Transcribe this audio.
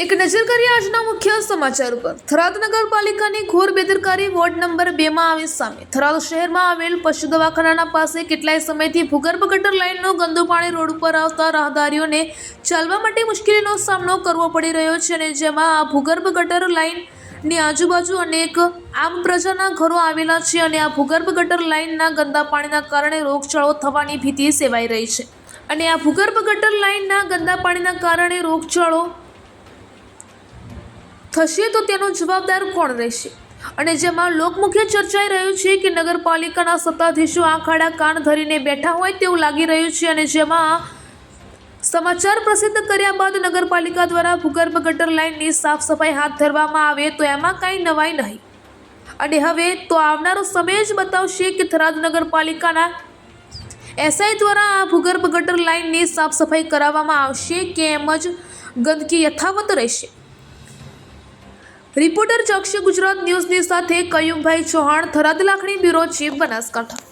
એક નજર કરીએ આજના મુખ્ય સમાચાર પર। થરાદ નગરપાલિકાની ઘોર બેદરકારી વોર્ડ નંબર 2 માં આવી સામે। થરાદ શહેરમાં આવેલ પશુ દવાખાના પાસે કેટલાય સમયથી ભૂગર્ભ ગટર લાઇનનો ગંદુ પાણી રોડ ઉપર આવતા રાહદારીઓને ચાલવા માટે મુશ્કેલીનો સામનો કરવો પડી રહ્યો છે અને જેમાં આ ભૂગર્ભ ગટર લાઇનની આજુબાજુ અનેક આમ પ્રજાના ઘરો આવેલા છે અને આ ભૂગર્ભ ગટર લાઇનના ગંદા પાણીના કારણે રોગચાળો થવાની ભીતિ સેવાઈ રહી છે અને આ ભૂગર્ભ ગટર લાઇનના ગંદા પાણીના કારણે રોગચાળો થશે તો તેનો જવાબદાર કોણ રહેશે અને જેમાં લોકમુખ્ય ચર્ચાઈ રહ્યું છે કે નગરપાલિકાના સત્તાધીશો આંખ આડા કાન ધરીને બેઠા હોય તેવું લાગી રહ્યું છે અને જેમાં સમાચાર પ્રસિદ્ધ કર્યા બાદ નગરપાલિકા દ્વારા ભૂગર્ભ ગટર લાઇનની સાફ સફાઈ હાથ ધરવામાં આવે તો એમાં કાંઈ નવાઈ નહીં અને હવે તો આવનારો સમય જ બતાવશે કે થરાદ નગરપાલિકાના એસઆઈ દ્વારા આ ભૂગર્ભ ગટર લાઇનની સાફ સફાઈ કરાવવામાં આવશે કે એમ જ ગંદકી યથાવત રહેશે। રિપોર્ટર ચક્ષ ગુજરાત ન્યૂઝની સાથે કયુમભાઈ ચૌહાણ, થરાદ લાખણી બ્યુરો ચીફ, બનાસકાંઠા।